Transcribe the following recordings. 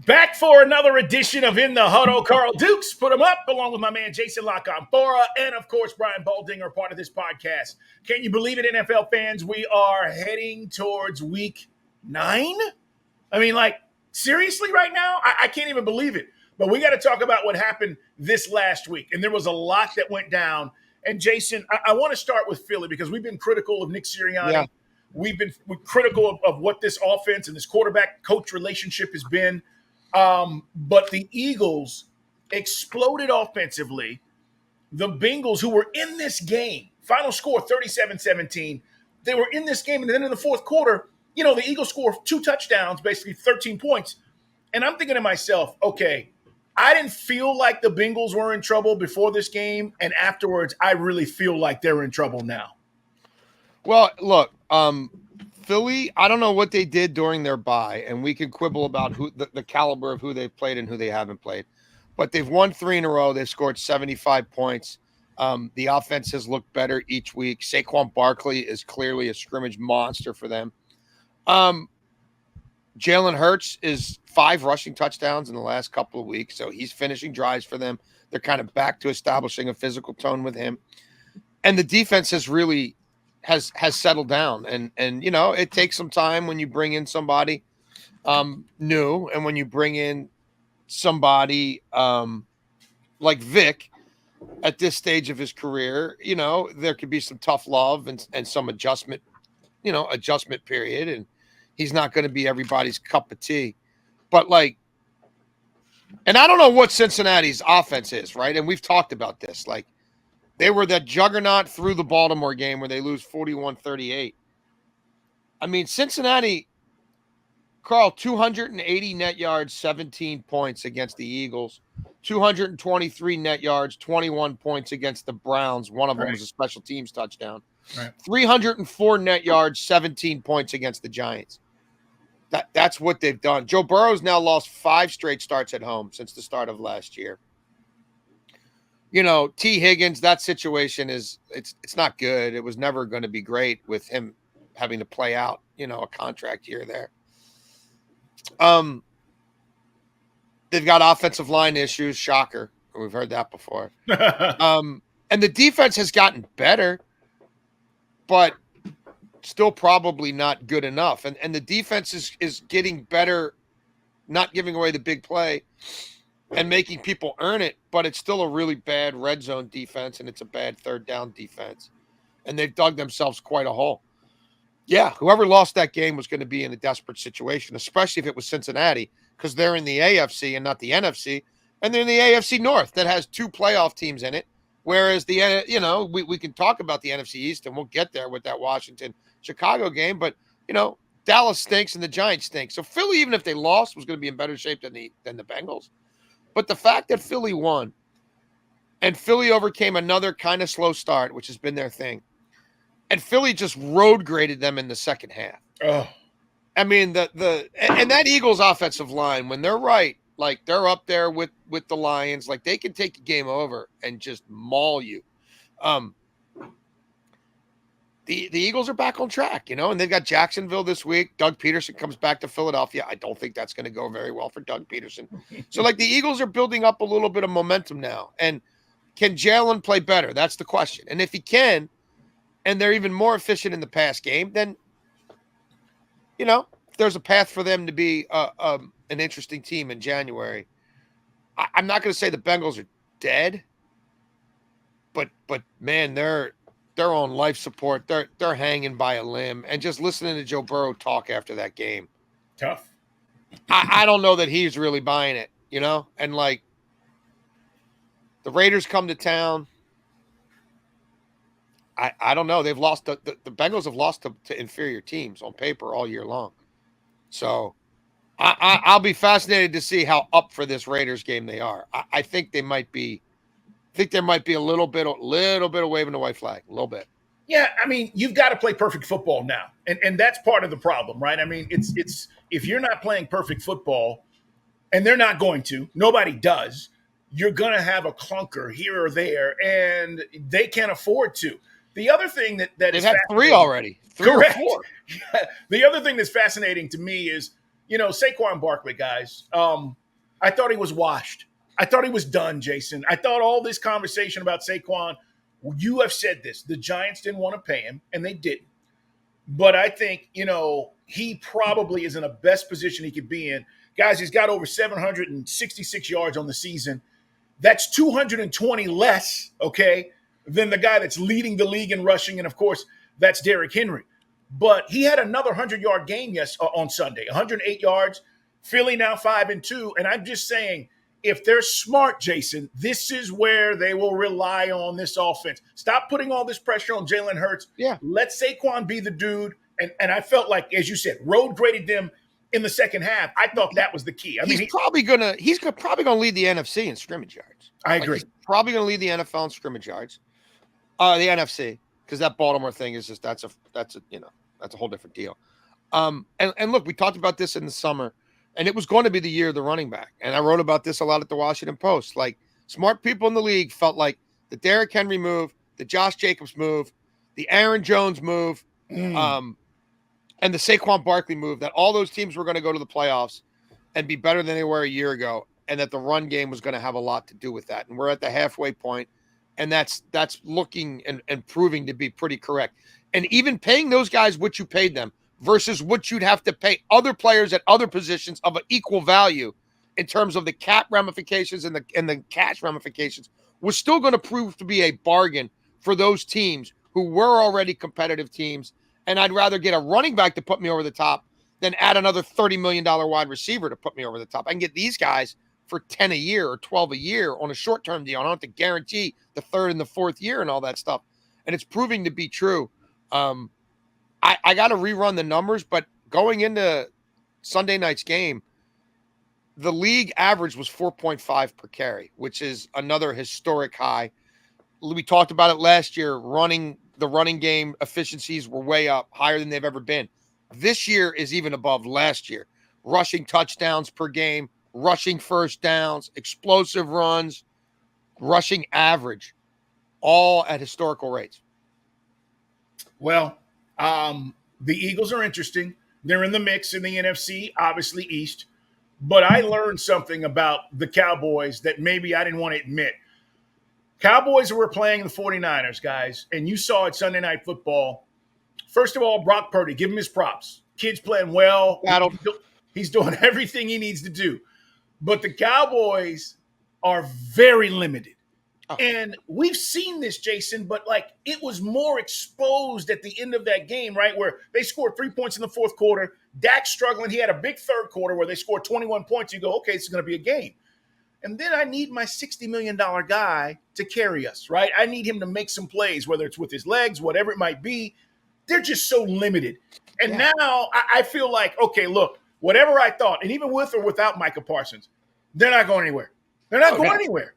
Back for another edition of In the Huddle. Carl Dukes put them up along with my man Jason LaCanfora and, of course, Brian Baldinger, part of this podcast. Can you believe it, NFL fans? We are heading towards week 9. I mean, seriously right now? I can't even believe it. But we got to talk about what happened this last week. And there was a lot that went down. And, Jason, I want to start with Philly because we've been critical of Nick Sirianni. Yeah. We've been critical of what this offense and this quarterback-coach relationship has been. But the Eagles exploded offensively. The Bengals, who were in this game, final score 37-17, they were in this game. And then in the fourth quarter, the Eagles scored 2 touchdowns, basically 13 points. And I'm thinking to myself, okay, I didn't feel like the Bengals were in trouble before this game. And afterwards, I really feel like they're in trouble now. Well, look, Philly, I don't know what they did during their bye, and we can quibble about who the caliber of who they've played and who they haven't played. But they've won 3 in a row. They've scored 75 points. The offense has looked better each week. Saquon Barkley is clearly a scrimmage monster for them. Jalen Hurts is 5 rushing touchdowns in the last couple of weeks, so he's finishing drives for them. They're kind of back to establishing a physical tone with him. And the defense has really has settled down. And it takes some time when you bring in somebody new, and when you bring in somebody like Vic at this stage of his career, there could be some tough love and some adjustment period. And he's not going to be everybody's cup of tea. But and I don't know what Cincinnati's offense is, right? And we've talked about this. They were that juggernaut through the Baltimore game where they lose 41-38. I mean, Cincinnati, Carl, 280 net yards, 17 points against the Eagles. 223 net yards, 21 points against the Browns. One of them was a special teams touchdown. Right. 304 net yards, 17 points against the Giants. That's what they've done. Joe Burrow's now lost 5 straight starts at home since the start of last year. T. Higgins, that situation it's not good. It was never going to be great with him having to play out, a contract here or there. They've got offensive line issues. Shocker. We've heard that before. And the defense has gotten better, but still probably not good enough. And the defense is getting better, not giving away the big play and making people earn it, but it's still a really bad red zone defense, and it's a bad third down defense. And they've dug themselves quite a hole. Yeah, whoever lost that game was going to be in a desperate situation, especially if it was Cincinnati, because they're in the AFC and not the NFC, and they're in the AFC North that has 2 playoff teams in it, whereas we can talk about the NFC East, and we'll get there with that Washington-Chicago game, but, Dallas stinks and the Giants stink. So Philly, even if they lost, was going to be in better shape than the Bengals. But the fact that Philly won and Philly overcame another kind of slow start, which has been their thing, and Philly just road graded them in the second half. Oh, I mean, and that Eagles offensive line, when they're right, they're up there with the Lions, they can take the game over and just maul you. The Eagles are back on track, and they've got Jacksonville this week. Doug Peterson comes back to Philadelphia. I don't think that's going to go very well for Doug Peterson. So, the Eagles are building up a little bit of momentum now. And can Jalen play better? That's the question. And if he can, and they're even more efficient in the pass game, then, if there's a path for them to be an interesting team in January. I'm not going to say the Bengals are dead, but man, they're on life support. They're hanging by a limb. And just listening to Joe Burrow talk after that game. Tough. I don't know that he's really buying it, And the Raiders come to town. I don't know. They've lost the Bengals have lost to inferior teams on paper all year long. So I'll be fascinated to see how up for this Raiders game they are. I think they might be. I think there might be a little bit of waving the white flag, a little bit. Yeah, I mean, you've got to play perfect football now, and that's part of the problem, right? I mean, it's if you're not playing perfect football, and they're not going to, nobody does, you're going to have a clunker here or there, and they can't afford to. The other thing that they've had 3 already. 3 correct. or 4. The other thing that's fascinating to me is, Saquon Barkley, guys. I thought he was washed. I thought he was done, Jason. I thought all this conversation about Saquon, you have said this. The Giants didn't want to pay him, and they didn't. But I think, he probably is in the best position he could be in. Guys, he's got over 766 yards on the season. That's 220 less, okay, than the guy that's leading the league in rushing. And, of course, that's Derrick Henry. But he had another 100-yard game on Sunday, 108 yards. Philly now 5-2. And I'm just saying, if they're smart, Jason, this is where they will rely on this offense. Stop putting all this pressure on Jalen Hurts. Yeah. Let Saquon be the dude. And I felt like, as you said, road graded them in the second half. I thought that was the key. I mean, he's probably gonna lead the NFC in scrimmage yards. I agree. He's probably gonna lead the NFL in scrimmage yards. The NFC, because that Baltimore thing is just that's a whole different deal. And look, we talked about this in the summer, and it was going to be the year of the running back. And I wrote about this a lot at the Washington Post. Like, smart people in the league felt like the Derrick Henry move, the Josh Jacobs move, the Aaron Jones move, and the Saquon Barkley move, that all those teams were going to go to the playoffs and be better than they were a year ago, and that the run game was going to have a lot to do with that. And we're at the halfway point, and that's looking and proving to be pretty correct. And even paying those guys what you paid them versus what you'd have to pay other players at other positions of an equal value in terms of the cap ramifications and the cash ramifications was still going to prove to be a bargain for those teams who were already competitive teams. And I'd rather get a running back to put me over the top than add another $30 million wide receiver to put me over the top. I can get these guys for 10 a year or 12 a year on a short-term deal. I don't have to guarantee the third and the fourth year and all that stuff. And it's proving to be true. I got to rerun the numbers, but going into Sunday night's game, the league average was 4.5 per carry, which is another historic high. We talked about it last year. The running game efficiencies were way up, higher than they've ever been. This year is even above last year. Rushing touchdowns per game, rushing first downs, explosive runs, rushing average, all at historical rates. Well, the Eagles are interesting. They're in the mix in the NFC, obviously East. But I learned something about the Cowboys that maybe I didn't want to admit. Cowboys were playing the 49ers, guys, and you saw it Sunday Night Football. First of all, Brock Purdy, give him his props. Kid's playing well. He's doing everything he needs to do. But the Cowboys are very limited. Oh. And we've seen this, Jason, but it was more exposed at the end of that game, right, where they scored 3 points in the fourth quarter. Dak struggling. He had a big third quarter where they scored 21 points. You go, okay, this is going to be a game. And then I need my $60 million guy to carry us, right? I need him to make some plays, whether it's with his legs, whatever it might be. They're just so limited. And now I feel like, okay, look, whatever I thought, and even with or without Micah Parsons, they're not going anywhere. They're not going anywhere.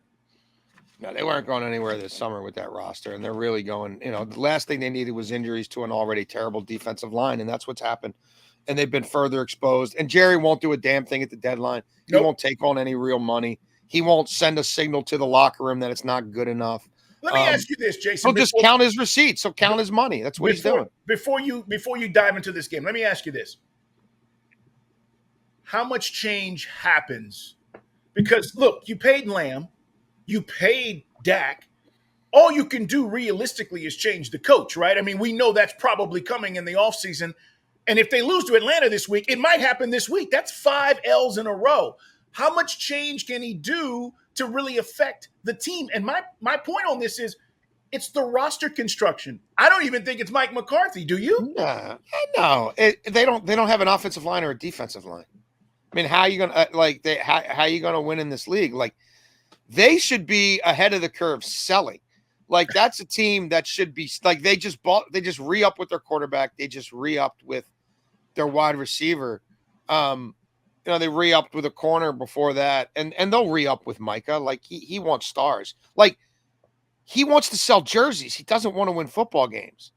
No, they weren't going anywhere this summer with that roster, and they're really going, the last thing they needed was injuries to an already terrible defensive line, and that's what's happened. And they've been further exposed. And Jerry won't do a damn thing at the deadline. He won't take on any real money. He won't send a signal to the locker room that it's not good enough. Let me ask you this, Jason. He'll just count his receipts. He'll count his money. That's what he's doing. Before you dive into this game, let me ask you this. How much change happens? Because, look, you paid Lamb. You paid Dak. All you can do realistically is change the coach, right? I mean, we know that's probably coming in the offseason. And if they lose to Atlanta this week, it might happen this week. That's 5 L's in a row. How much change can he do to really affect the team? And my point on this is it's the roster construction. I don't even think it's Mike McCarthy. Do you? No. They don't have an offensive line or a defensive line. I mean, how are you gonna how are you gonna win in this league? They should be ahead of the curve selling. That's a team that should be they just re-upped with their quarterback. They just re-upped with their wide receiver. They re-upped with a corner before that, and they'll re-up with Micah. He wants stars. He wants to sell jerseys. He doesn't want to win football games.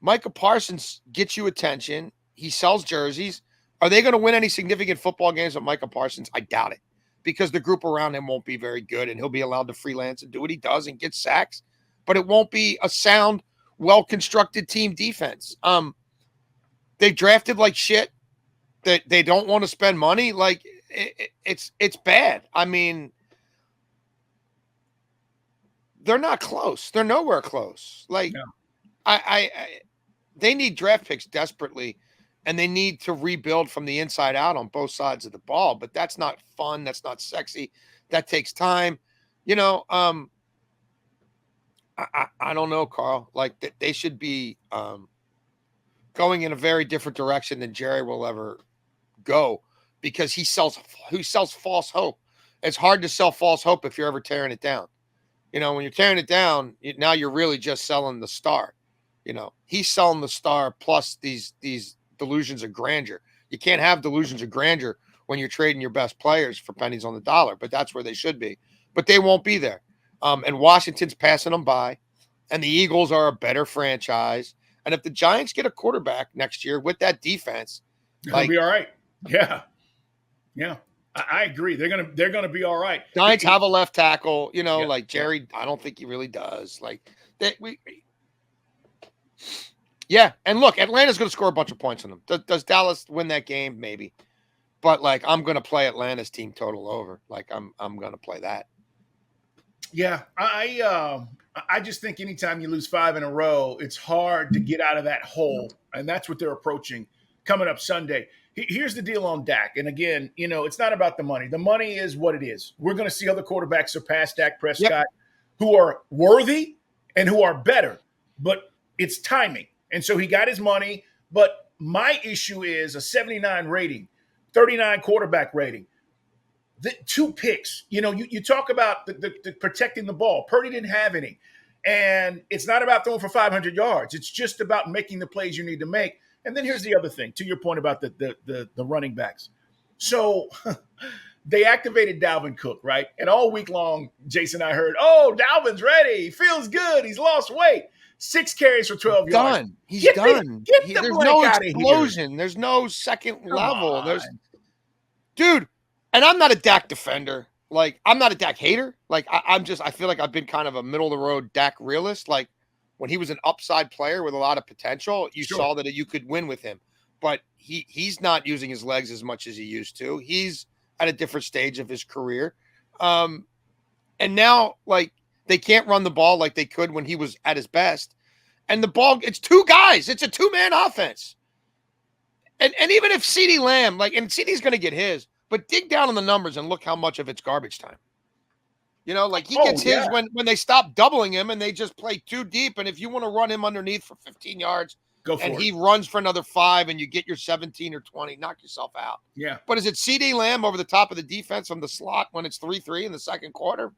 Micah Parsons gets you attention. He sells jerseys. Are they going to win any significant football games with Micah Parsons? I doubt it, because the group around him won't be very good, and he'll be allowed to freelance and do what he does and get sacks, but it won't be a sound, well-constructed team defense. They drafted like shit. They don't want to spend money. Like it's bad. I mean, they're not close. They're nowhere close. Like No. I they need draft picks desperately, and they need to rebuild from the inside out on both sides of the ball. But that's not fun. That's not sexy. That takes time. You know, I don't know, Carl. Like they should be going in a very different direction than Jerry will ever go, because he sells false hope. It's hard to sell false hope if you're ever tearing it down. You know, when you're tearing it down, now you're really just selling the star. You know, he's selling the star plus these delusions of grandeur. You can't have delusions of grandeur when you're trading your best players for pennies on the dollar, but that's where they should be. But they won't be there. And Washington's passing them by, and the Eagles are a better franchise. And if the Giants get a quarterback next year with that defense, They'll be all right. Yeah. Yeah. I agree. They're gonna be all right. Giants have a left tackle, you know, Yeah. like Jerry. I don't think he really does. Like yeah. And look, Atlanta's going to score a bunch of points on them. Does Dallas win that game? Maybe, but like I'm going to play Atlanta's team total over. Like I'm going to play that. Yeah, I just think anytime you lose 5 in a row, it's hard to get out of that hole, and that's what they're approaching coming up Sunday. Here's the deal on Dak, and again, you know, it's not about the money. The money is what it is. We're going to see other quarterbacks surpass Dak Prescott, who are worthy and who are better, but it's timing. And so he got his money, but my issue is a 79 rating, 39 quarterback rating. The 2 picks, you know, you talk about the protecting the ball. Purdy didn't have any. And it's not about throwing for 500 yards. It's just about making the plays you need to make. And then here's the other thing, to your point about the running backs. So they activated Dalvin Cook, right? And all week long, Jason and I heard, oh, Dalvin's ready. He feels good. He's lost weight. 6 carries for 12 yards. He's Get done. There's no explosion. There's no second level. Dude. And I'm not a Dak defender. Like, I'm not a Dak hater. Like, I feel like I've been kind of a middle of the road Dak realist. Like, when he was an upside player with a lot of potential, you saw that you could win with him. But he's not using his legs as much as he used to. He's at a different stage of his career. And now, like, they can't run the ball like they could when he was at his best. And the ball, it's 2 guys. It's a 2-man offense. And even if CeeDee Lamb, like, and CeeDee's going to get his, but dig down on the numbers and look how much of it's garbage time. You know, like he gets his when they stop doubling him and they just play too deep. And if you want to run him underneath for 15 yards he runs for another 5 and you get your 17 or 20, knock yourself out. Yeah. But is it CeeDee Lamb over the top of the defense from the slot when it's 3-3 in the second quarter?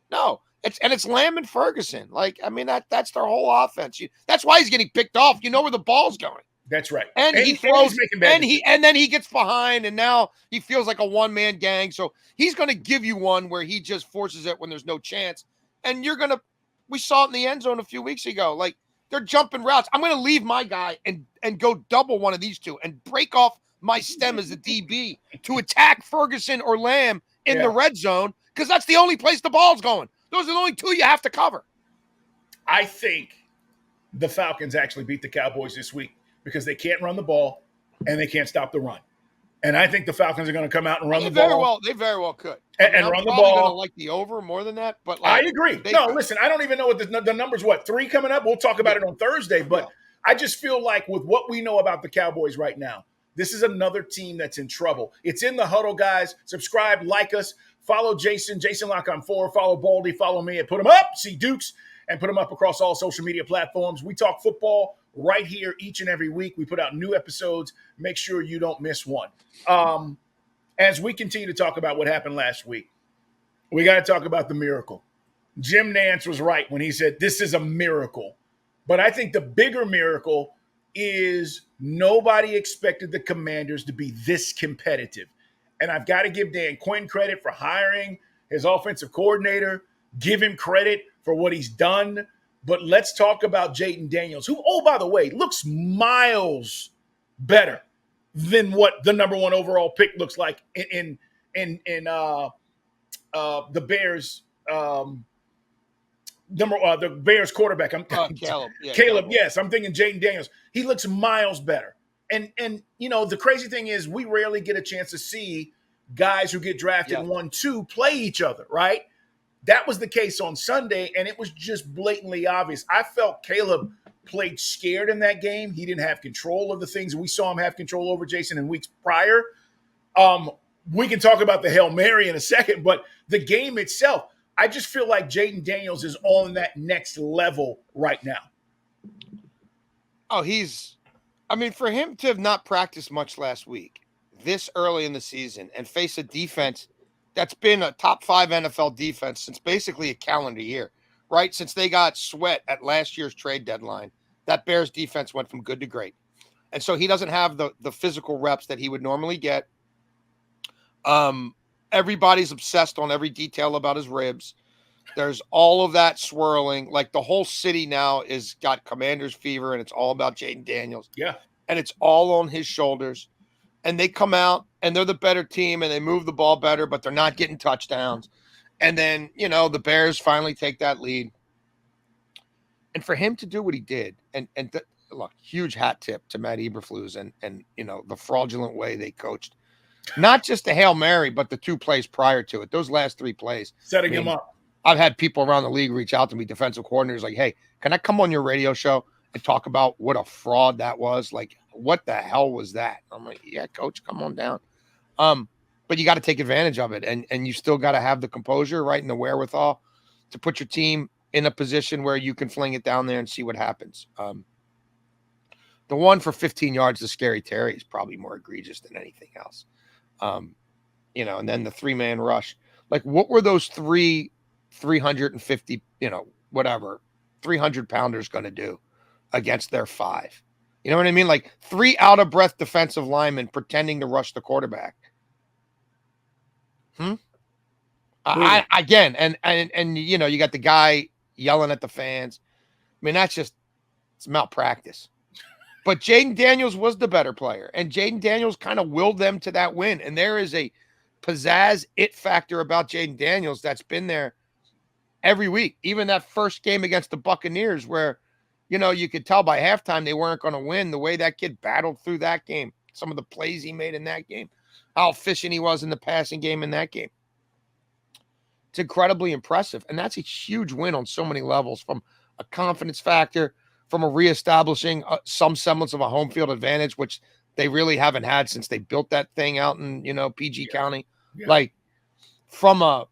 No. It's Lamb and Ferguson. Like, I mean, that's their whole offense. That's why he's getting picked off. You know where the ball's going. That's right. And he throws, and then he gets behind, and now he feels like a one-man gang. So he's going to give you one where he just forces it when there's no chance. And we saw it in the end zone a few weeks ago. Like, they're jumping routes. I'm going to leave my guy and go double one of these 2 and break off my stem as a DB to attack Ferguson or Lamb in the red zone, because that's the only place the ball's going. Those are the only 2 you have to cover. I think the Falcons actually beat the Cowboys this week, because they can't run the ball and they can't stop the run. And I think the Falcons are going to come out and run the ball. They very well could. And run the ball. I'm going to like the over more than that. But like, I agree. Listen, I don't even know what the number's, 3 coming up? We'll talk about it on Thursday. But I just feel like with what we know about the Cowboys right now, this is another team that's in trouble. It's in the Huddle, guys. Subscribe, like us, follow Jason LaCanfora, follow Baldy, follow me, and put them up. See Dukes, and put them up across all social media platforms. We talk football right here each and every week. We put out new episodes. Make sure you don't miss one. As we continue to talk about what happened last week, we got to talk about the miracle. Jim Nantz was right when he said this is a miracle. But I think the bigger miracle is nobody expected the Commanders to be this competitive. And I've got to give Dan Quinn credit for hiring his offensive coordinator, give him credit for what he's done. But let's talk about Jaden Daniels, who, oh, by the way, looks miles better than what the number 1 overall pick looks like in the Bears. The Bears quarterback. Caleb. Caleb. Yes, I'm thinking Jaden Daniels. He looks miles better. And the crazy thing is we rarely get a chance to see guys who get drafted 1-2 play each other, right? That was the case on Sunday, and it was just blatantly obvious. I felt Caleb played scared in that game. He didn't have control of the things we saw him have control over, Jason, in weeks prior. We can talk about the Hail Mary in a second, but the game itself, I just feel like Jaden Daniels is on that next level right now. Oh, for him to have not practiced much last week, this early in the season, and face a defense that's been a top 5 NFL defense since basically a calendar year, right? Since they got sweat at last year's trade deadline, that Bears defense went from good to great. And so he doesn't have the physical reps that he would normally get. Everybody's obsessed on every detail about his ribs. There's all of that swirling. Like the whole city now is got Commander's fever, and it's all about Jaden Daniels. Yeah. And it's all on his shoulders. And they come out and they're the better team and they move the ball better, but they're not getting touchdowns. And then, the Bears finally take that lead. And for him to do what he did, look, huge hat tip to Matt Eberflus and the fraudulent way they coached. Not just the Hail Mary, but the 2 plays prior to it. Those last 3 plays. Setting him up. I've had people around the league reach out to me, defensive coordinators, like, hey, can I come on your radio show and talk about what a fraud that was? Like, what the hell was that? I'm like, yeah, coach, come on down. But you got to take advantage of it. And you still got to have the composure, right, and the wherewithal to put your team in a position where you can fling it down there and see what happens. The one for 15 yards to Scary Terry is probably more egregious than anything else. And then the 3-man rush. Like, what were those 350, 300-pounders going to do against their 5? You know what I mean? Like 3 out-of-breath defensive linemen pretending to rush the quarterback. Again, you got the guy yelling at the fans. I mean, it's malpractice. But Jaden Daniels was the better player, and Jaden Daniels kind of willed them to that win. And there is a pizzazz it factor about Jaden Daniels that's been there every week. Even that first game against the Buccaneers where, you could tell by halftime they weren't going to win. The way that kid battled through that game, some of the plays he made in that game, how efficient he was in the passing game in that game. It's incredibly impressive. And that's a huge win on so many levels, from a confidence factor, from a reestablishing some semblance of a home field advantage, which they really haven't had since they built that thing out in, PG County. Yeah. Like from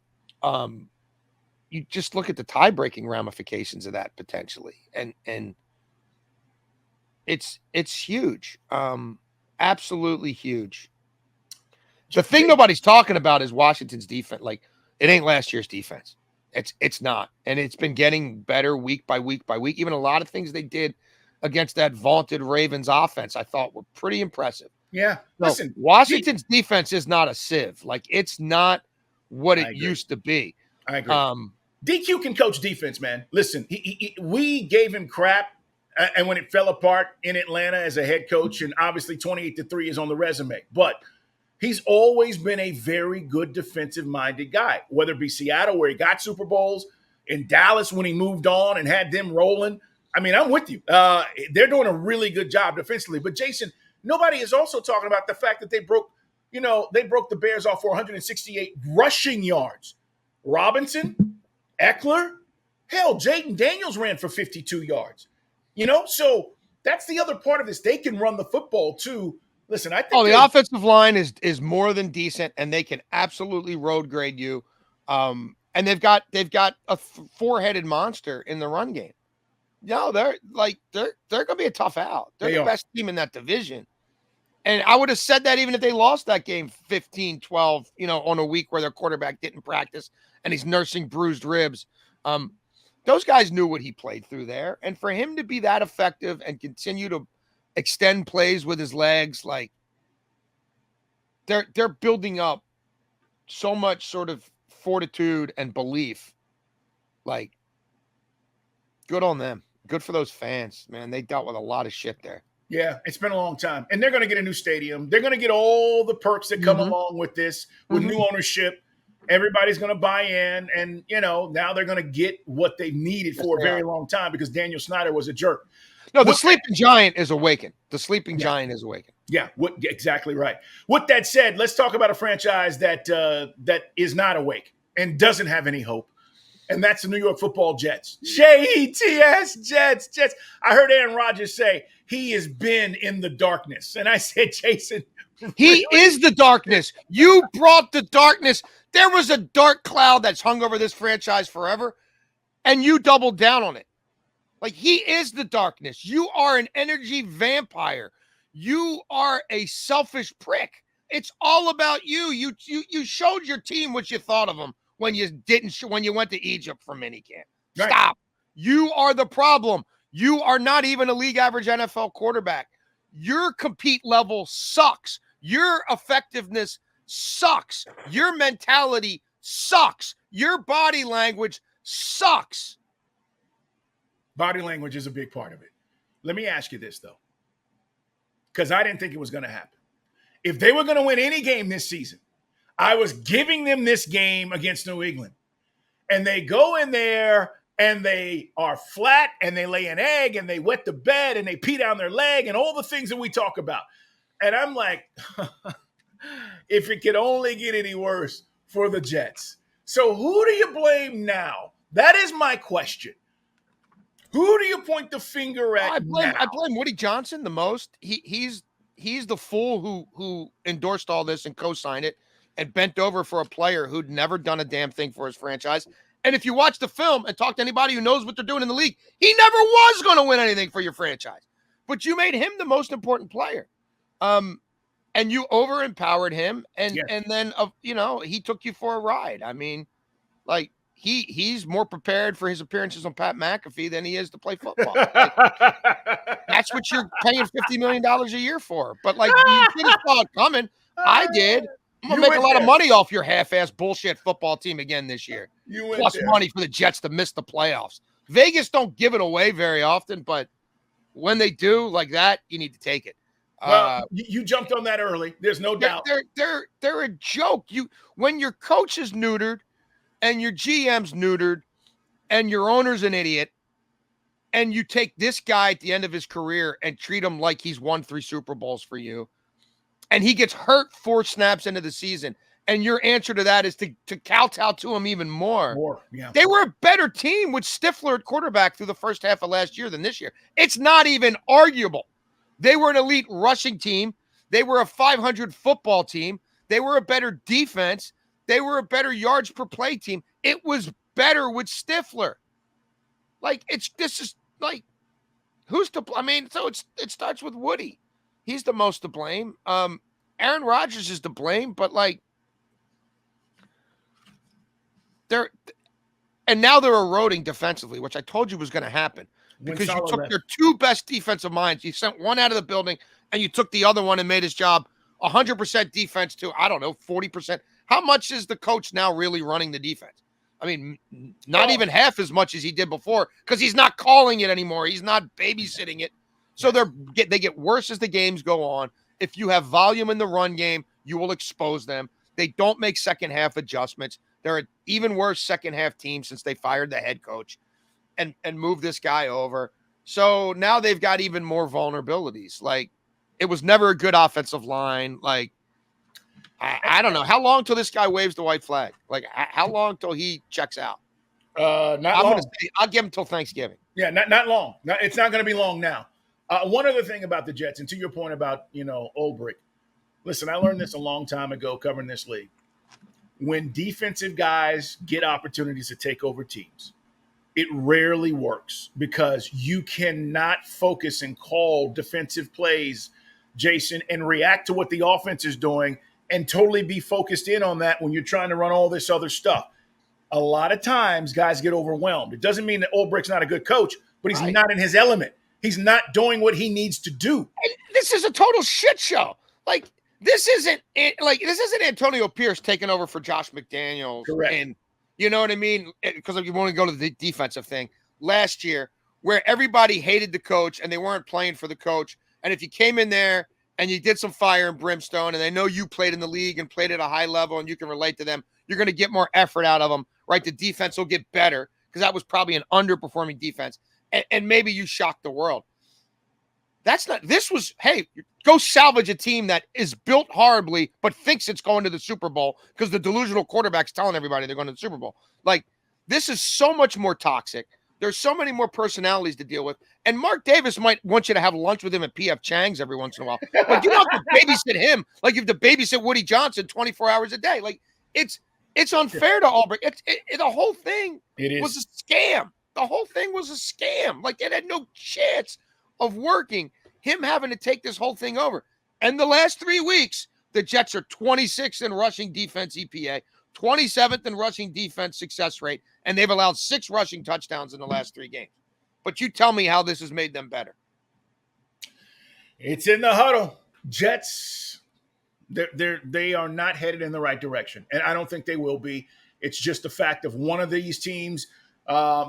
you just look at the tie-breaking ramifications of that potentially. And it's huge. Absolutely huge. The thing nobody's talking about is Washington's defense. Like, it ain't last year's defense. It's not. And it's been getting better week by week by week. Even a lot of things they did against that vaunted Ravens offense, I thought were pretty impressive. Yeah. So listen, Washington's defense is not a sieve. Like, it's not what it used to be. I agree. DQ can coach defense, man. Listen, we gave him crap, and when it fell apart in Atlanta as a head coach, and obviously 28-3 is on the resume, but he's always been a very good defensive-minded guy, whether it be Seattle where he got Super Bowls, in Dallas when he moved on and had them rolling. I mean, I'm with you. They're doing a really good job defensively. But, Jason, nobody is also talking about the fact that they broke the Bears off for 168 rushing yards. Robinson, Eckler, hell, Jaden Daniels ran for 52 yards. So that's the other part of this. They can run the football, too. Listen, I think the offensive line is more than decent, and they can absolutely road grade you. And they've got a 4-headed monster in the run game. No, they're going to be a tough out. They're the best team in that division. And I would have said that even if they lost that game 15-12, on a week where their quarterback didn't practice and he's nursing bruised ribs. Those guys knew what he played through there. And for him to be that effective and continue to extend plays with his legs, like they're building up so much sort of fortitude and belief. Like, good on them. Good for those fans, man. They dealt with a lot of shit there. Yeah, it's been a long time. And they're going to get a new stadium. They're going to get all the perks that come along with this, with new ownership. Everybody's going to buy in. And, now they're going to get what they needed for a very long time because Daniel Snyder was a jerk. No, the sleeping giant is awakened. The sleeping giant is awakened. Yeah, exactly right. With that said, let's talk about a franchise that is not awake and doesn't have any hope, and that's the New York Football Jets. Jets, Jets. I heard Aaron Rodgers say he has been in the darkness, and I said, Jason, He really? is the darkness. You brought the darkness. There was a dark cloud that's hung over this franchise forever, and you doubled down on it. Like, he is the darkness. You are an energy vampire. You are a selfish prick. It's all about you. You showed your team what you thought of them when you didn't when you went to Egypt for minicamp. Right. Stop. You are the problem. You are not even a league average NFL quarterback. Your compete level sucks. Your effectiveness sucks. Your mentality sucks. Your body language sucks. Body language is a big part of it. Let me ask you this, though, because I didn't think it was going to happen. If they were going to win any game this season, I was giving them this game against New England. And they go in there and they are flat and they lay an egg and they wet the bed and they pee down their leg and all the things that we talk about. And I'm like, if it could only get any worse for the Jets. So who do you blame now? That is my question. Who do you point the finger at now? I blame Woody Johnson the most. He's the fool who endorsed all this and co-signed it and bent over for a player who'd never done a damn thing for his franchise. And if you watch the film and talk to anybody who knows what they're doing in the league, he never was going to win anything for your franchise. But you made him the most important player. And you over-empowered him, and then he took you for a ride. I mean, like, he's more prepared for his appearances on Pat McAfee than he is to play football. Like, that's what you're paying $50 million a year for. But, like, you should have saw it coming. I did. I'm going to make a lot of money off your half-ass bullshit football team again this year. Plus money for the Jets to miss the playoffs. Vegas don't give it away very often, but when they do like that, you need to take it. Well, you jumped on that early. There's no doubt. They're a joke. When your coach is neutered and your GM's neutered and your owner's an idiot, and you take this guy at the end of his career and treat him like he's won 3 Super Bowls for you, and he gets hurt 4 snaps into the season, and your answer to that is to kowtow to him even more. Yeah. They were a better team with Stifler at quarterback through the first half of last year than this year. It's not even arguable. They were an elite rushing team. They were a 500 football team. They were a better defense. They were a better yards per play team. It was better with Stifler. Like, who's to blame? I mean, so it starts with Woody. He's the most to blame. Aaron Rodgers is to blame, but like, now they're eroding defensively, which I told you was going to happen. Because you took their 2 best defensive minds, you sent one out of the building, and you took the other one and made his job 100% defense to, 40%. How much is the coach now really running the defense? I mean, not even half as much as he did before, because he's not calling it anymore. He's not babysitting it. So they get worse as the games go on. If you have volume in the run game, you will expose them. They don't make second half adjustments. They're an even worse second half team since they fired the head coach and moved this guy over. So now they've got even more vulnerabilities. Like, it was never a good offensive line. Like, I don't know. How long till this guy waves the white flag? Like, how long till he checks out? Not long. I'll give him till Thanksgiving. Yeah, not long. It's not going to be long now. One other thing about the Jets, and to your point about, Ulbrich, listen, I learned this a long time ago covering this league. When defensive guys get opportunities to take over teams, it rarely works because you cannot focus and call defensive plays, Jason, and react to what the offense is doing and totally be focused in on that when you're trying to run all this other stuff. A lot of times guys get overwhelmed. It doesn't mean that Ulbricht's not a good coach, but he's not in his element. He's not doing what he needs to do. And this is a total shit show. Like, this isn't Antonio Pierce taking over for Josh McDaniels. Correct. And you know what I mean? Because if you want to go to the defensive thing, last year, where everybody hated the coach and they weren't playing for the coach. And if you came in there and you did some fire and brimstone, and they know you played in the league and played at a high level and you can relate to them, you're going to get more effort out of them, right? The defense will get better because that was probably an underperforming defense. And maybe you shocked the world. That's not, this was, hey, go salvage a team that is built horribly, but thinks it's going to the Super Bowl because the delusional quarterback's telling everybody they're going to the Super Bowl. Like, this is so much more toxic. There's so many more personalities to deal with. And Mark Davis might want you to have lunch with him at P.F. Chang's every once in a while. But you don't have to babysit him like you have to babysit Woody Johnson 24 hours a day. Like, it's unfair to Auburn. The whole thing was a scam. The whole thing was a scam. Like, it had no chance of working, him having to take this whole thing over. And the last 3 weeks, the Jets are 26th in rushing defense EPA, 27th in rushing defense success rate, and they've allowed 6 rushing touchdowns in the last 3 games. But you tell me how this has made them better. It's in the huddle. Jets, they are not headed in the right direction, and I don't think they will be. It's just a fact of one of these teams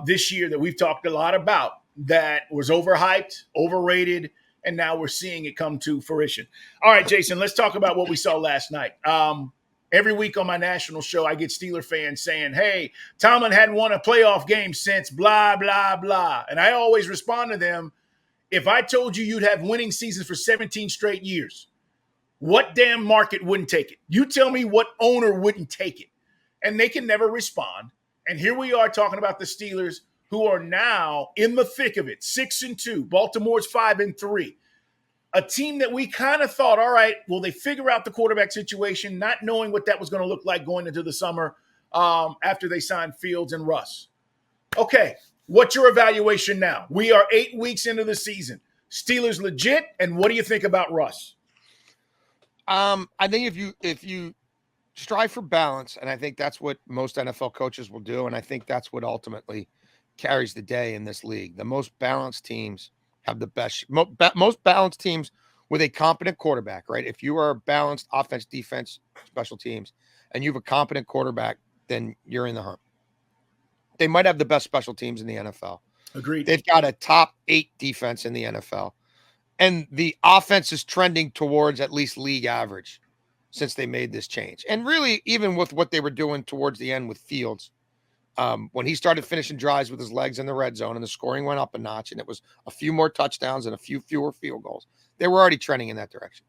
this year that we've talked a lot about that was overhyped, overrated, and now we're seeing it come to fruition. All right, Jason, let's talk about what we saw last night. Every week on my national show, I get Steeler fans saying, hey, Tomlin hadn't won a playoff game since blah, blah, blah. And I always respond to them, if I told you you'd have winning seasons for 17 straight years, what damn market wouldn't take it? You tell me what owner wouldn't take it. And they can never respond. And here we are talking about the Steelers, who are now in the thick of it, 6-2. Baltimore's 5-3. A team that we kind of thought, all right, will they figure out the quarterback situation, not knowing what that was going to look like going into the summer after they signed Fields and Russ. Okay, what's your evaluation now? We are 8 weeks into the season. Steelers legit, and what do you think about Russ? I think if you strive for balance, and I think that's what most NFL coaches will do, and I think that's what ultimately carries the day in this league. The most balanced teams have the best, most balanced teams with a competent quarterback, right? If you are a balanced offense, defense, special teams, and you have a competent quarterback, then you're in the hunt. They might have the best special teams in the NFL. Agreed. They've got a top 8 defense in the NFL. And the offense is trending towards at least league average since they made this change. And really, even with what they were doing towards the end with Fields, when he started finishing drives with his legs in the red zone and the scoring went up a notch and it was a few more touchdowns and a few fewer field goals, they were already trending in that direction.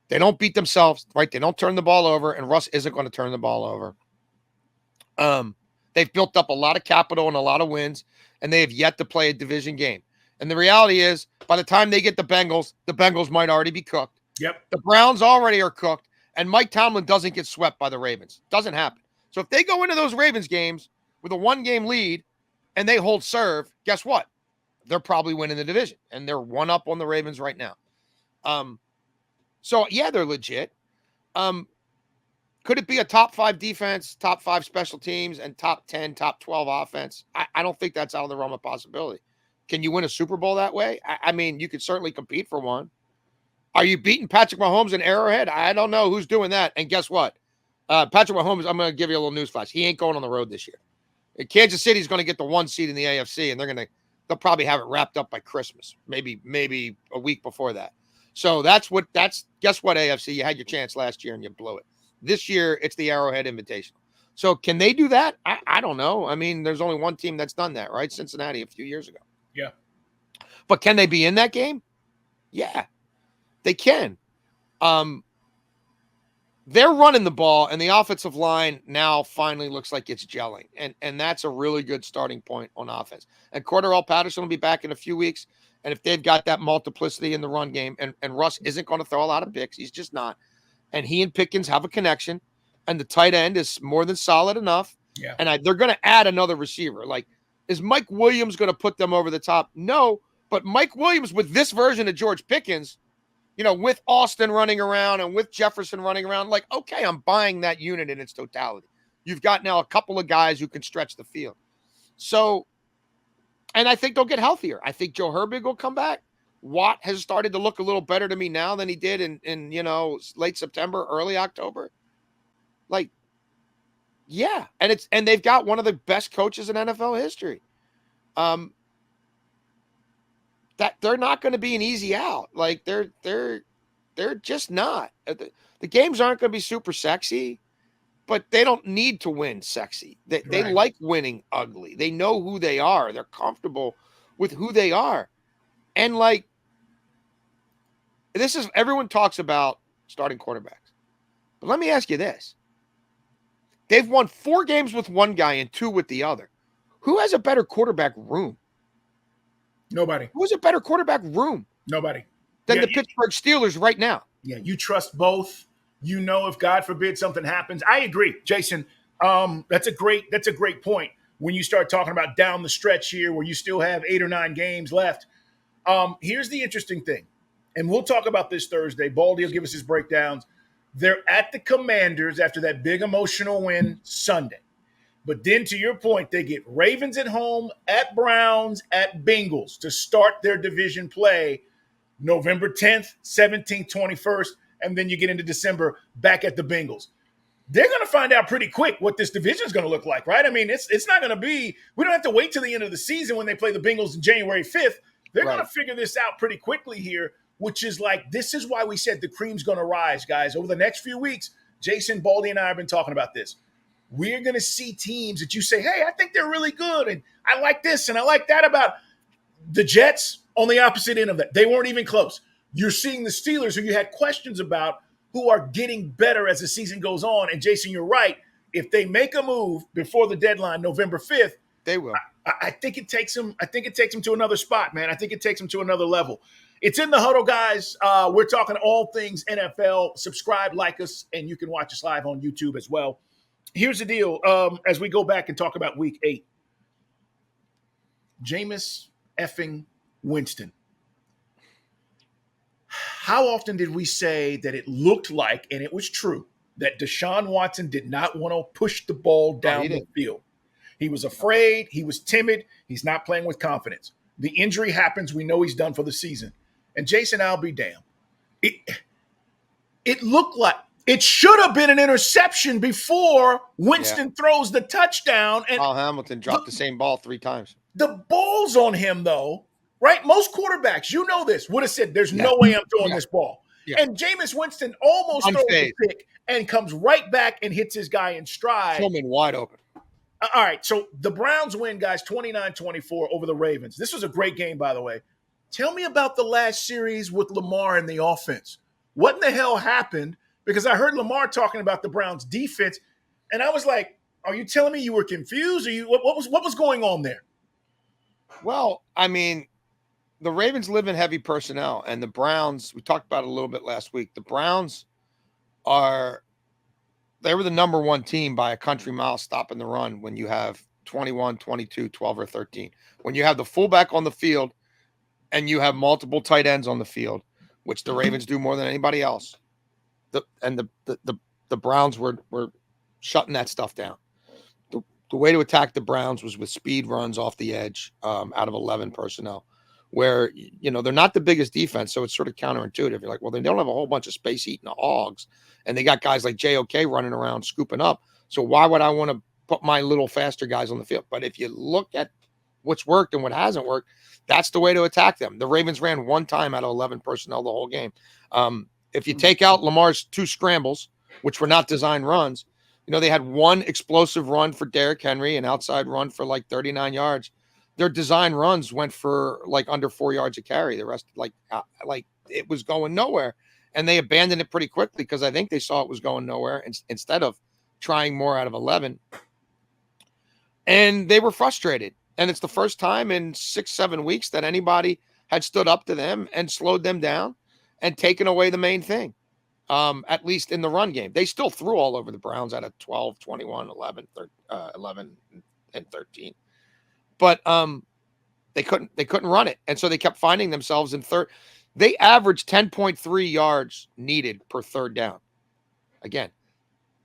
They don't beat themselves, right? They don't turn the ball over, and Russ isn't going to turn the ball over. They've built up a lot of capital and a lot of wins, and they have yet to play a division game. And the reality is, by the time they get the Bengals might already be cooked. Yep. The Browns already are cooked, and Mike Tomlin doesn't get swept by the Ravens. Doesn't happen. So if they go into those Ravens games with a 1-game lead and they hold serve, guess what? They're probably winning the division, and they're 1 up on the Ravens right now. So, yeah, they're legit. Could it be a top 5 defense, top 5 special teams, and top 10, top 12 offense? I don't think that's out of the realm of possibility. Can you win a Super Bowl that way? I mean, you could certainly compete for one. Are you beating Patrick Mahomes in Arrowhead? I don't know who's doing that. And guess what? Patrick Mahomes, I'm going to give you a little news flash. He ain't going on the road this year. Kansas City's going to get the 1 seed in the AFC, and they'll probably have it wrapped up by Christmas, maybe a week before that. So guess what, AFC? You had your chance last year and you blew it. This year, it's the Arrowhead Invitational. So can they do that? I don't know. I mean, there's only one team that's done that, right? Cincinnati a few years ago. Yeah. But can they be in that game? Yeah, they can. They're running the ball, and the offensive line now finally looks like it's gelling. And that's a really good starting point on offense. And Cordarrelle Patterson will be back in a few weeks. And if they've got that multiplicity in the run game, and Russ isn't going to throw a lot of picks, he's just not. And he and Pickens have a connection, and the tight end is more than solid enough. Yeah. And they're going to add another receiver. Like, is Mike Williams going to put them over the top? No, but Mike Williams with this version of George Pickens, with Austin running around and with Jefferson running around, like, okay, I'm buying that unit in its totality. You've got now a couple of guys who can stretch the field. So, and I think they'll get healthier. I think Joe Herbig will come back. Watt has started to look a little better to me now than he did in late September, early October. Like, yeah, and they've got one of the best coaches in NFL history. That they're not going to be an easy out. Like, they're just not. The games aren't going to be super sexy, but they don't need to win sexy. They like winning ugly. They know who they are. They're comfortable with who they are. And, like, everyone talks about starting quarterbacks. But let me ask you this. They've won 4 games with one guy and 2 with the other. Who has a better quarterback room? Nobody. Who has a better quarterback room Nobody. than the Pittsburgh Steelers right now? Yeah, you trust both. You know, if God forbid something happens. I agree, Jason. That's a great point. When you start talking about down the stretch here, where you still have 8 or 9 games left. Here's the interesting thing, and we'll talk about this Thursday. Baldy will give us his breakdowns. They're at the Commanders after that big emotional win Sunday. But then, to your point, they get Ravens at home, at Browns, at Bengals to start their division play November 10th, 17th, 21st, and then you get into December back at the Bengals. They're going to find out pretty quick what this division is going to look like, right? I mean, it's not going to be – we don't have to wait till the end of the season when they play the Bengals on January 5th. They're going to figure this out pretty quickly here, which is like, this is why we said the cream's going to rise, guys. Over the next few weeks, Jason, Baldy, and I have been talking about this. We're going to see teams that you say, hey, I think they're really good, and I like this and I like that about the Jets on the opposite end of that. They weren't even close. You're seeing the Steelers, who you had questions about, who are getting better as the season goes on. And, Jason, you're right. If they make a move before the deadline, November 5th, they will. I think it takes them. I think it takes them to another spot, man. I think it takes them to another level. It's in the huddle, guys. We're talking all things NFL. Subscribe, like us, and you can watch us live on YouTube as well. Here's the deal. As we go back and talk about Week 8, Jameis effing Winston. How often did we say that it looked like, and it was true, that Deshaun Watson did not want to push the ball down the field? He was afraid. He was timid. He's not playing with confidence. The injury happens. We know he's done for the season. And Jason, I'll be damned. It looked like it should have been an interception before Winston throws the touchdown. And Paul Hamilton dropped the same ball 3 times. The ball's on him, though, right? Most quarterbacks, you know this, would have said, there's no way I'm throwing this ball. Yeah. And Jameis Winston almost throws the pick and comes right back and hits his guy in stride. Tillman wide open. All right, so the Browns win, guys, 29-24 over the Ravens. This was a great game, by the way. Tell me about the last series with Lamar and the offense. What in the hell happened? Because I heard Lamar talking about the Browns' defense, and I was like, are you telling me you were confused? Or what was going on there? Well, I mean, the Ravens live in heavy personnel, and the Browns, we talked about it a little bit last week, the Browns they were the number 1 team by a country mile stopping the run when you have 21, 22, 12, or 13. When you have the fullback on the field and you have multiple tight ends on the field, which the Ravens do more than anybody else, the Browns were shutting that stuff down. The way to attack the Browns was with speed runs off the edge out of 11 personnel, where, they're not the biggest defense, so it's sort of counterintuitive. You're like, well, they don't have a whole bunch of space eating the hogs, and they got guys like JOK running around scooping up. So why would I want to put my little faster guys on the field? But if you look at what's worked and what hasn't worked, that's the way to attack them. The Ravens ran 1 time out of 11 personnel the whole game. If you take out Lamar's 2 scrambles, which were not designed runs, they had 1 explosive run for Derrick Henry, an outside run for like 39 yards. Their design runs went for like under 4 yards a carry. The rest, like it was going nowhere. And they abandoned it pretty quickly because I think they saw it was going nowhere instead of trying more out of 11. And they were frustrated. And it's the first time in 6-7 weeks that anybody had stood up to them and slowed them down and taken away the main thing, at least in the run game. They still threw all over the Browns out of 12, 21, 11, 11, and 13. But they couldn't run it. And so they kept finding themselves in third. They averaged 10.3 yards needed per third down. Again,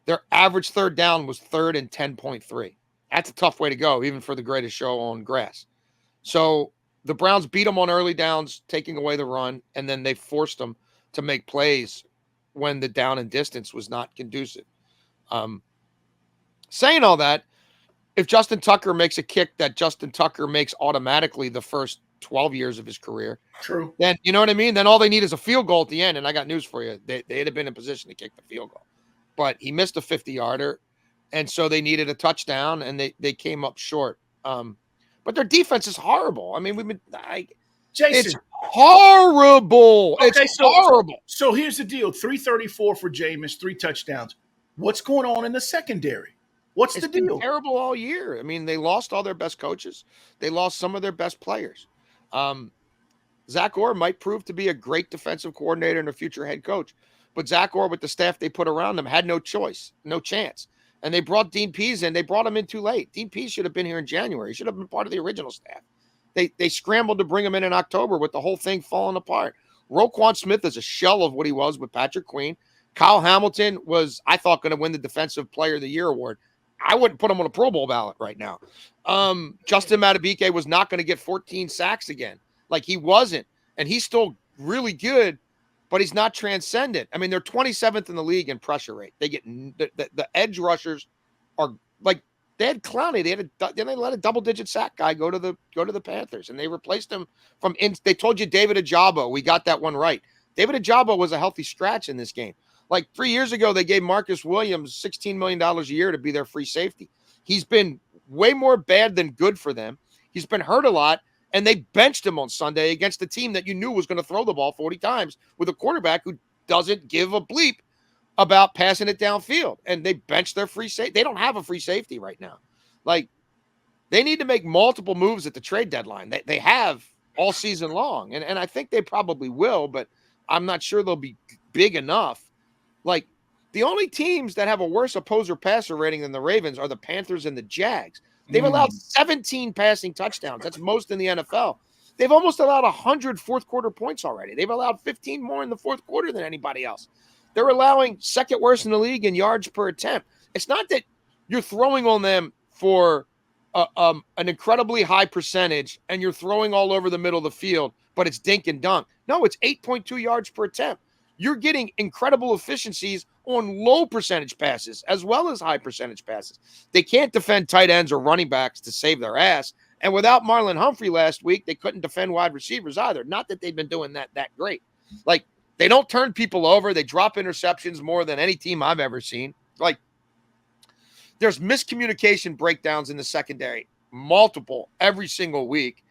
their average third down was 3rd and 10.3. That's a tough way to go, even for the greatest show on grass. So the Browns beat them on early downs, taking away the run, and then they forced them to make plays when the down and distance was not conducive. Saying all that, if Justin Tucker makes a kick that Justin Tucker makes automatically the first 12 years of his career, true, then you know what I mean? Then all they need is a field goal at the end. And I got news for you. They'd have been in position to kick the field goal, but he missed a 50-yarder. And so they needed a touchdown and they came up short. But their defense is horrible. I mean, Jason, it's horrible. Okay, It's horrible. So here's the deal: 334 for Jameis, 3 touchdowns. What's going on in the secondary? What's It's the been deal? terrible all year. I mean, they lost all their best coaches. They lost some of their best players. Zach Orr might prove to be a great defensive coordinator and a future head coach, but Zach Orr, with the staff they put around him, had no choice, no chance. And they brought Dean Pease in. They brought him in too late. Dean Pease should have been here in January. He should have been part of the original staff. They scrambled to bring him in October with the whole thing falling apart. Roquan Smith is a shell of what he was with Patrick Queen. Kyle Hamilton was, I thought, going to win the Defensive Player of the Year award. I wouldn't put him on a Pro Bowl ballot right now. Justin Madubuike was not going to get 14 sacks again. Like, he wasn't. And he's still really good, but he's not transcendent. I mean, they're 27th in the league in pressure rate. They get the edge rushers are like, they had Clowney. They let a double-digit sack guy go to the Panthers, and they replaced him they told you David Ajabo. We got that one right. David Ajabo was a healthy scratch in this game. Like 3 years ago, they gave Marcus Williams $16 million a year to be their free safety. He's been way more bad than good for them. He's been hurt a lot, and they benched him on Sunday against a team that you knew was going to throw the ball 40 times with a quarterback who doesn't give a bleep about passing it downfield. And they benched their free safety. They don't have a free safety right now. Like, they need to make multiple moves at the trade deadline. They have all season long, and I think they probably will, but I'm not sure they'll be big enough. Like, the only teams that have a worse opposer passer rating than the Ravens are the Panthers and the Jags. They've allowed 17 passing touchdowns. That's most in the NFL. They've almost allowed 100 fourth-quarter points already. They've allowed 15 more in the fourth quarter than anybody else. They're allowing second worst in the league in yards per attempt. It's not that you're throwing on them for an incredibly high percentage and you're throwing all over the middle of the field, but it's dink and dunk. No, it's 8.2 yards per attempt. You're getting incredible efficiencies on low percentage passes as well as high percentage passes. They can't defend tight ends or running backs to save their ass. And without Marlon Humphrey last week, they couldn't defend wide receivers either. Not that they've been doing that great. Like, they don't turn people over. They drop interceptions more than any team I've ever seen. Like, there's miscommunication breakdowns in the secondary, multiple, every single week.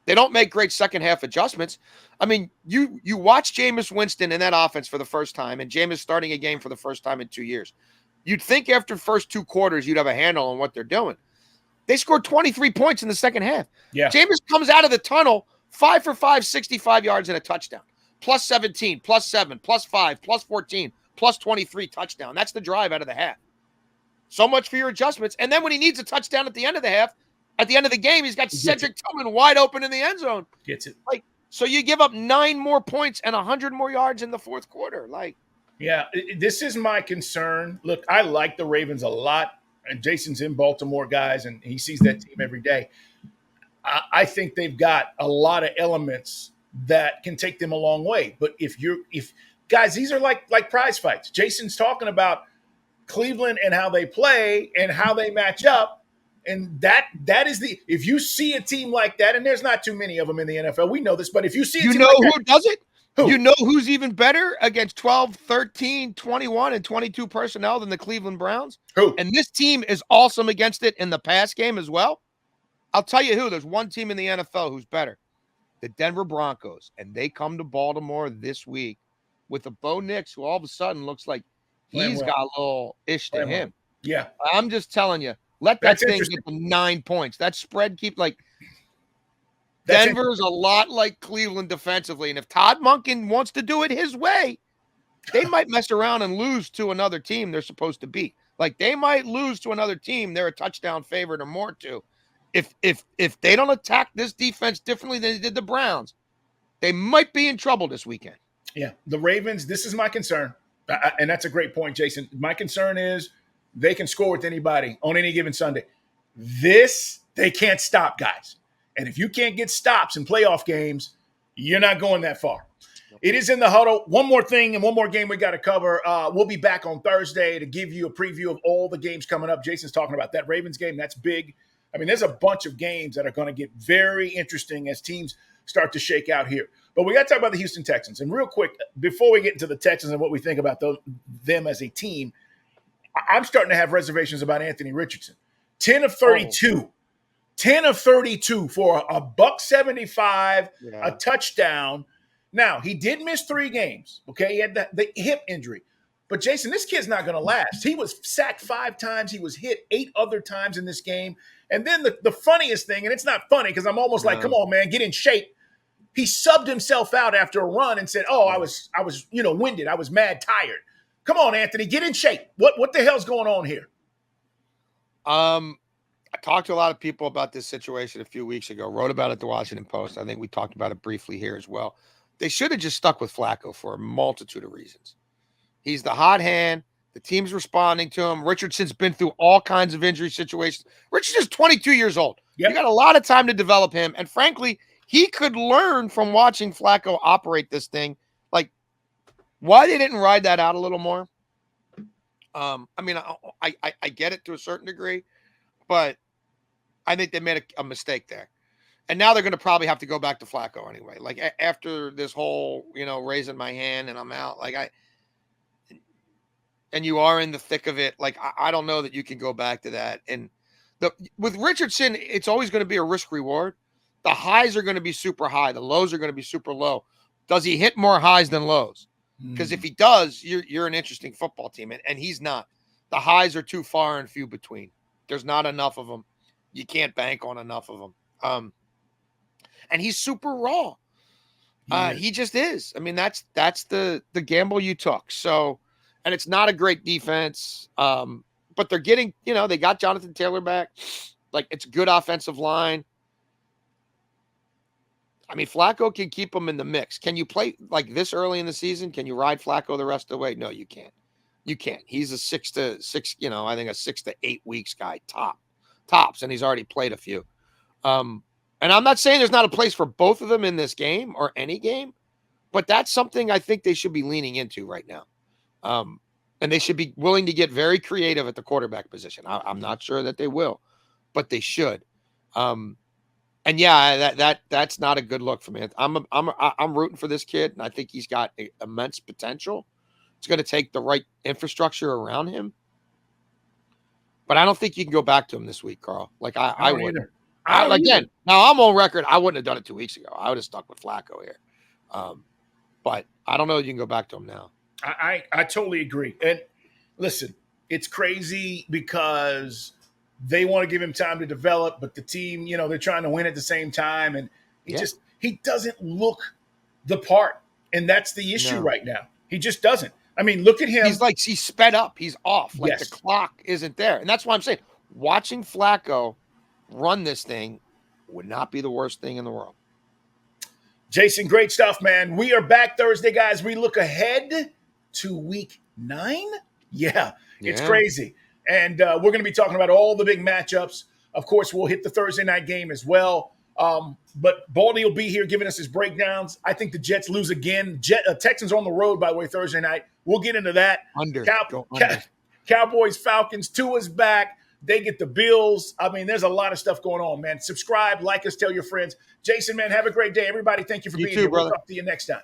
They don't make great second half adjustments. I mean, you watch Jameis Winston in that offense for the first time, and Jameis starting a game for the first time in 2 years. You'd think after the first 2 quarters you'd have a handle on what they're doing. They scored 23 points in the second half. Yeah. Jameis comes out of the tunnel 5 for 5, 65 yards and a touchdown. Plus 17, plus 7, plus 5, plus 14, plus 23 touchdown. That's the drive out of the half. So much for your adjustments. And then when he needs a touchdown at the end of the half, at the end of the game, he's got Cedric Tillman wide open in the end zone. Gets it. Like, so you give up 9 more points and 100 more yards in the fourth quarter. Like, yeah, this is my concern. Look, I like the Ravens a lot, and Jason's in Baltimore, guys, and he sees that team every day. I think they've got a lot of elements that can take them a long way. But if guys, these are like prize fights. Jason's talking about Cleveland and how they play and how they match up. And that is if you see a team like that, and there's not too many of them in the NFL, we know this, but if you see a team like who does it? Who? You know who's even better against 12, 13, 21, and 22 personnel than the Cleveland Browns? Who? And this team is awesome against it in the pass game as well. I'll tell you who. There's one team in the NFL who's better. The Denver Broncos. And they come to Baltimore this week with a Bo Nix, who all of a sudden looks like he's got a little ish to him. Yeah. I'm just telling you. Let that thing get to 9 points. That spread keep Denver's a lot like Cleveland defensively. And if Todd Monken wants to do it his way, they might mess around and lose to another team they're supposed to beat. Like, they might lose to another team they're a touchdown favorite or more to. If they don't attack this defense differently than they did the Browns, they might be in trouble this weekend. Yeah. The Ravens, this is my concern. And that's a great point, Jason. My concern is they can score with anybody on any given Sunday. This, they can't stop, guys. And if you can't get stops in playoff games, you're not going that far. It is in the huddle. One more thing and one more game we got to cover. We'll be back on Thursday to give you a preview of all the games coming up. Jason's talking about that Ravens game. That's big. I mean, there's a bunch of games that are going to get very interesting as teams start to shake out here. But we got to talk about the Houston Texans. And real quick, before we get into the Texans and what we think about them as a team, I'm starting to have reservations about Anthony Richardson. 10 of 32 10 of 32 for a buck 75, a Yeah. touchdown. Now, he did miss 3 games. Okay. He had the hip injury. But Jason, this kid's not going to last. He was sacked 5 times. He was hit 8 other times in this game. And then the funniest thing, and it's not funny because I'm almost like, come on, man, get in shape. He subbed himself out after a run and said, "Oh, I was, winded. I was mad tired." Come on, Anthony, get in shape. What the hell's going on here? I talked to a lot of people about this situation a few weeks ago, wrote about it at the Washington Post. I think we talked about it briefly here as well. They should have just stuck with Flacco for a multitude of reasons. He's the hot hand. The team's responding to him. Richardson's been through all kinds of injury situations. Richardson's 22 years old. Yep. You got a lot of time to develop him. And frankly, he could learn from watching Flacco operate this thing. Like, why they didn't ride that out a little more? I mean, I get it to a certain degree, but I think they made a mistake there. And now they're going to probably have to go back to Flacco anyway. Like, after this whole, raising my hand and I'm out, and you are in the thick of it. Like, I don't know that you can go back to that. And with Richardson, it's always going to be a risk reward. The highs are going to be super high. The lows are going to be super low. Does he hit more highs than lows? Because if he does, you're an interesting football team. And he's not. The highs are too far and few between. There's not enough of them. You can't bank on enough of them. And he's super raw. He just is. I mean, that's the gamble you took. So, and it's not a great defense. But they're getting, they got Jonathan Taylor back. Like, it's a good offensive line. I mean, Flacco can keep them in the mix. Can you play like this early in the season? Can you ride Flacco the rest of the way? No, you can't. You can't. He's a 6 to 8 weeks guy, tops, and he's already played a few. And I'm not saying there's not a place for both of them in this game or any game, but that's something I think they should be leaning into right now. And they should be willing to get very creative at the quarterback position. I'm not sure that they will, but they should. And yeah, that's not a good look for me. I'm rooting for this kid, and I think he's got immense potential. It's going to take the right infrastructure around him, but I don't think you can go back to him this week, Carl. Like I wouldn't. Again, now I'm on record. I wouldn't have done it 2 weeks ago. I would have stuck with Flacco here, but I don't know if you can go back to him now. I totally agree. And listen, it's crazy because they want to give him time to develop, but the team, they're trying to win at the same time. And he doesn't look the part. And that's the issue right now. He just doesn't. I mean, look at him. He's sped up. He's off. Like the clock isn't there. And that's why I'm saying watching Flacco run this thing would not be the worst thing in the world. Jason, great stuff, man. We are back Thursday, guys. We look ahead to week 9. Yeah, it's crazy. And we're going to be talking about all the big matchups. Of course, we'll hit the Thursday night game as well. But Baldy will be here giving us his breakdowns. I think the Jets lose again. Texans on the road, by the way, Thursday night. We'll get into that. Under. Cowboys, Falcons, Tua's back. They get the Bills. I mean, there's a lot of stuff going on, man. Subscribe, like us, tell your friends. Jason, man, have a great day. Everybody, thank you for being here. We'll talk to you next time.